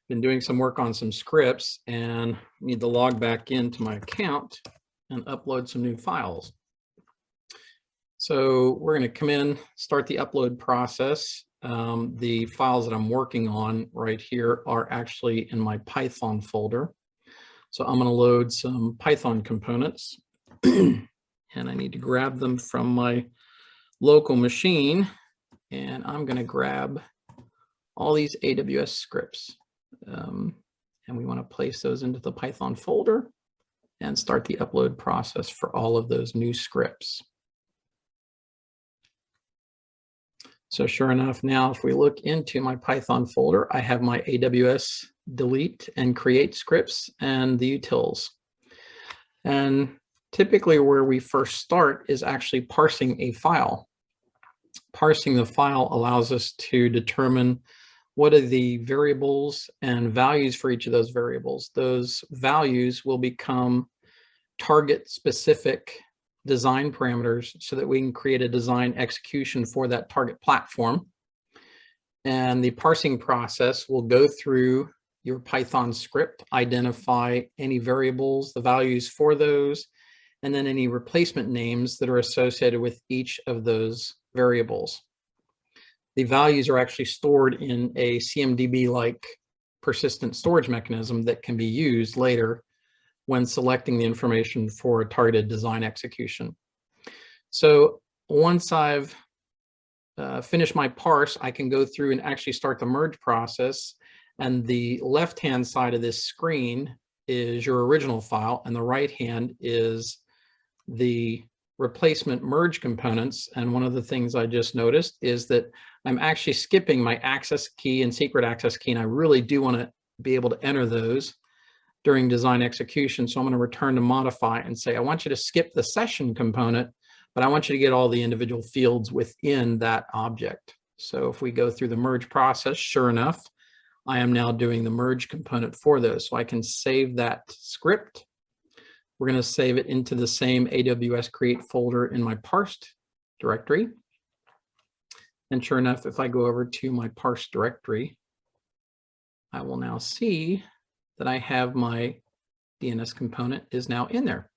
been doing some work on some scripts and need to log back into my account and upload some new files. So we're going to come in, start the upload process. The files that I'm working on right here are actually in my Python folder. So I'm going to load some Python components and I need to grab them from my local machine, and I'm going to grab all these AWS scripts. And we want to place those into the Python folder and start the upload process for all of those new scripts. So sure enough, now if we look into my Python folder, I have my AWS delete and create scripts and the utils. And typically where we first start is actually parsing a file. Parsing the file allows us to determine what are the variables and values for each of those variables. Those values will become target specific design parameters so that we can create a design execution for that target platform. And the parsing process will go through your Python script, identify any variables, the values for those, and then any replacement names that are associated with each of those variables. The values are actually stored in a CMDB-like persistent storage mechanism that can be used later when selecting the information for a targeted design execution. So once I've finished my parse, I can go through and actually start the merge process. And the left-hand side of this screen is your original file, and the right hand is the replacement merge components. And one of the things I just noticed is that I'm actually skipping my access key and secret access key, and I really do want to be able to enter those during design execution. So I'm going to return to modify and say, I want you to skip the session component, but I want you to get all the individual fields within that object. So if we go through the merge process, sure enough, I am now doing the merge component for those. So I can save that script. We're going to save it into the same AWS create folder in my parsed directory. And sure enough, if I go over to my parsed directory, I will now see that I have my DNS component is now in there.